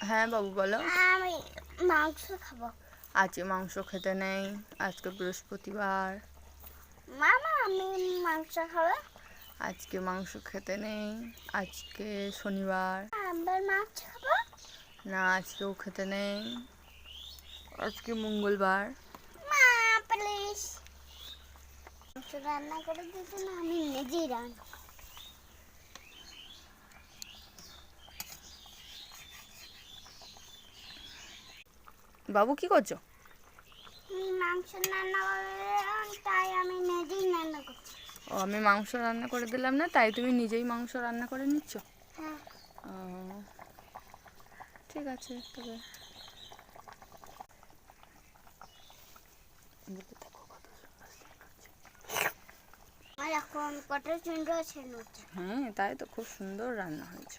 হ্যাঁ বাবু বলো। আমি মাংস খাবো। আজকে মাংস খেতে নেই, আজকে বৃহস্পতিবার। মামা আমি মাংস খাবো। আজকে মাংস খেতে নেই, আজকে শনিবার। আবার মাছ খাবো। না, আজকেও খেতে নেই, আজকে মঙ্গলবার। মা প্লিজ মাংস রান্না করে দিতে না, আমি নিজেই রান্না করবো। বাবু কি করছো? মাংস রান্না করে তাই আমি নিজেই রান্না করছি। ও, আমি মাংস রান্না করে দিলাম না, তাই তুমি নিজেই মাংস রান্না করে নিচ্ছ? হ্যাঁ। ও, ঠিক আছে তবে। আর এখন কত সুন্দর ছিল। হ্যাঁ, তাই তো, খুব সুন্দর রান্না হয়েছে।